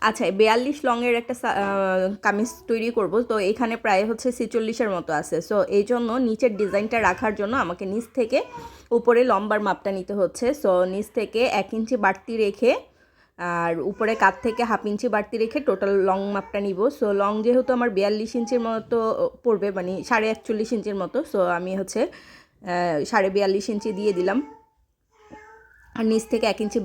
আচ্ছা, 42 লংয়ের একটা কামিজ তৈরি করব। তো এখানে প্রায় হচ্ছে 46-এর মতো আছে। সো এই জন্য নিচের ডিজাইনটা রাখার জন্য আমাকে নিচ থেকে উপরে লম্বার মাপটা নিতে হচ্ছে। সো নিচ থেকে 1 ইঞ্চি বাড়তি রেখে আর উপরে কাত থেকে 1/2 ইঞ্চি বাড়তি রেখে টোটাল লং মাপটা নিব। সো লং যেহেতু আমার 42 ইঞ্চির মতো পড়বে, মানে 41.5 ইঞ্চির মতো, সো আমি হচ্ছে 42.5 ইঞ্চি দিয়ে দিলাম। আর নিচ থেকে 1 ইঞ্চি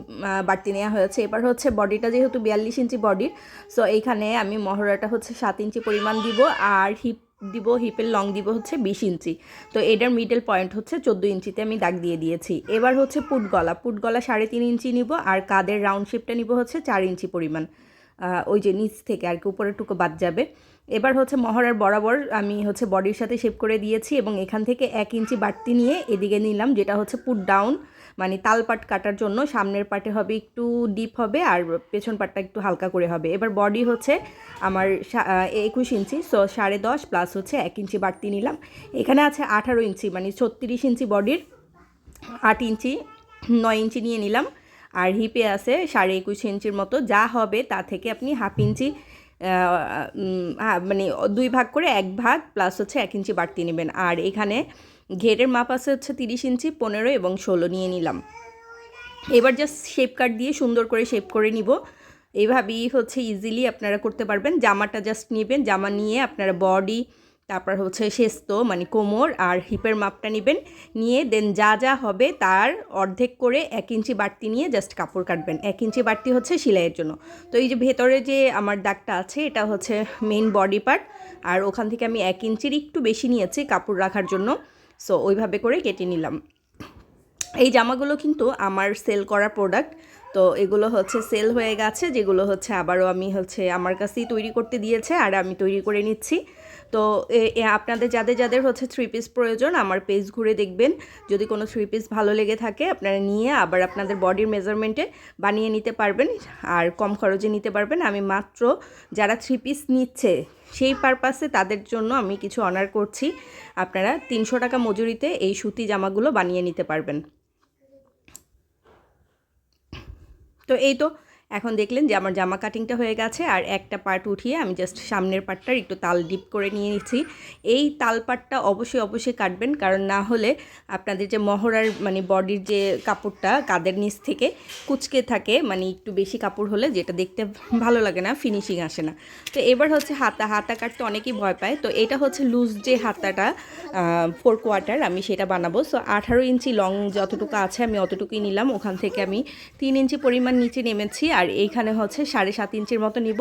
বাড়তি নেওয়া হয়েছে। এবার হচ্ছে বডিটা যেহেতু 42 ইঞ্চি বডির, সো এইখানে আমি মহড়াটা হচ্ছে 7 ইঞ্চি পরিমাণ দিব আর দিব, হিপের লং দিব হচ্ছে 20 ইঞ্চি। তো এটার মিডল পয়েন্ট হচ্ছে 14 ইঞ্চিতে আমি দাগ দিয়ে দিয়েছি। এবার হচ্ছে পুটগলা 3.5 ইঞ্চি নিব আর কাদের রাউন্ড শেপটা নিব হচ্ছে 4 ইঞ্চি পরিমাণ, ওই যে নিচ থেকে আর কি উপরেরটুকু বাদ যাবে। এবার হচ্ছে মহড়ার বরাবর আমি হচ্ছে বডির সাথে শেপ করে দিয়েছি এবং এখান থেকে 1 ইঞ্চি বাড়তি নিয়ে এদিকে নিলাম, যেটা হচ্ছে পুট ডাউন, মানে তালপাট কাটার জন্য সামনের পাটে হবে একটু ডিপ হবে আর পেছন পাটটা একটু হালকা করে হবে। এবার বডি হচ্ছে আমার 21 ইঞ্চি, সো 10.5 প্লাস হচ্ছে 1 ইঞ্চি বাড়তি নিলাম। এখানে আছে 18 ইঞ্চি, মানে 36 ইঞ্চি বডির 8 ইঞ্চি 9 ইঞ্চি নিয়ে নিলাম। আর হিপে আছে 21.5 ইঞ্চির মতো, যা হবে তা থেকে আপনি 1/2 ইঞ্চি মানে 2 ভাগ করে 1 ভাগ প্লাস হচ্ছে 1 ইঞ্চি বাড়তি নেবেন। আর এখানে ঘেরের মাপ আছে হচ্ছে 30 ইঞ্চি, 15 এবং 16 নিয়ে নিলাম। এবার জাস্ট শেপ কাট দিয়ে সুন্দর করে শেপ করে নিব। এইভাবেই হচ্ছে ইজিলি আপনারা করতে পারবেন। জামাটা জাস্ট নেবেন, জামা নিয়ে আপনারা বডি, তারপর হচ্ছে শেস্ত মানে কোমর আর হিপের মাপটা নেবেন, নিয়ে দেন যা যা হবে তার অর্ধেক করে 1 ইঞ্চি বাড়তি নিয়ে জাস্ট কাপড় কাটবেন। 1 ইঞ্চি বাড়তি হচ্ছে সেলাইয়ের জন্য। তো এই যে ভেতরে যে আমার দাগটা আছে এটা হচ্ছে মেইন বডি পার্ট, আর ওখান থেকে আমি 1 ইঞ্চির একটু বেশি নিয়েছি কাপড় রাখার জন্য। সো ওইভাবে করে কেটে নিলাম। এই জামাগুলো কিন্তু আমার সেল করা প্রোডাক্ট, তো এগুলো হচ্ছে সেল হয়ে গেছে, যেগুলো হচ্ছে আবারও আমি হচ্ছে আমার কাছেই তৈরি করতে দিয়েছে আর আমি তৈরি করে নিচ্ছি। তো আপনাদের যাদের যাদের হচ্ছে 3 পিস প্রয়োজন আমার পেজ ঘুরে দেখবেন, যদি কোনো 3 পিস ভালো লেগে থাকে আপনারা নিয়ে আবার আপনাদের বডির মেজারমেন্টে বানিয়ে নিতে পারবেন আর কম খরচে নিতে পারবেন। আমি মাত্র যারা 3 পিস নিচ্ছে সেই পারপাসে তাদের জন্য আমি কিছু অনার করছি। আপনারা 300 টাকা মজুরিতে এই সুতি জামাগুলো বানিয়ে নিতে পারবেন। তো এই তো এখন দেখলেন যে আমার জামা কাটিংটা হয়ে গেছে আর একটা পার্ট উঠিয়ে আমি জাস্ট সামনের পার্টটার একটু তাল ডিপ করে নিয়ে নিচ্ছি। এই তাল পার্টটা অবশ্যই অবশ্যই কাটবেন, কারণ না হলে আপনাদের যে মহড়ার মানে বডির যে কাপড়টা কাদের নিচ থেকে কুচকে থাকে, মানে একটু বেশি কাপড় হলে যেটা দেখতে ভালো লাগে না, ফিনিশিং আসে না। তো এবার হচ্ছে হাতা কাটতে অনেকেই ভয় পায়, তো এটা হচ্ছে লুজ যে হাতাটা 4 কোয়ার্টার আমি সেটা বানাবো। সো 18 ইঞ্চি লং যতটুকু আছে আমি অতটুকুই নিলাম, ওখান থেকে আমি 3 ইঞ্চি পরিমাণ নিচে নেমেছি আর এইখানে হচ্ছে 7.5 ইঞ্চির মতো নিব,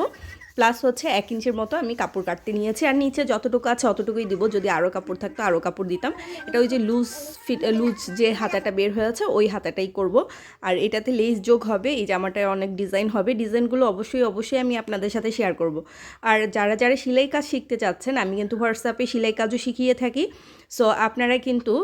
প্লাস হচ্ছে 1 ইঞ্চির মতো আমি কাপড় কাটতে নিয়েছি। আর নিচে যতটুকু আছে অতটুকুই দিব, যদি আরও কাপড় থাকতো আরও কাপড় দিতাম। এটা ওই যে লুজ যে হাতাটা বের হয়েছে ওই হাতাটাই করব। আর এটাতে লেস যোগ হবে, এই জামাটায় অনেক ডিজাইন হবে, ডিজাইনগুলো অবশ্যই আমি আপনাদের সাথে শেয়ার করব। আর যারা যারা সেলাই কাজ শিখতে চাচ্ছেন আমি কিন্তু হোয়াটসঅ্যাপে সেলাই কাজও শিখিয়ে থাকি। সো আপনারা কিন্তু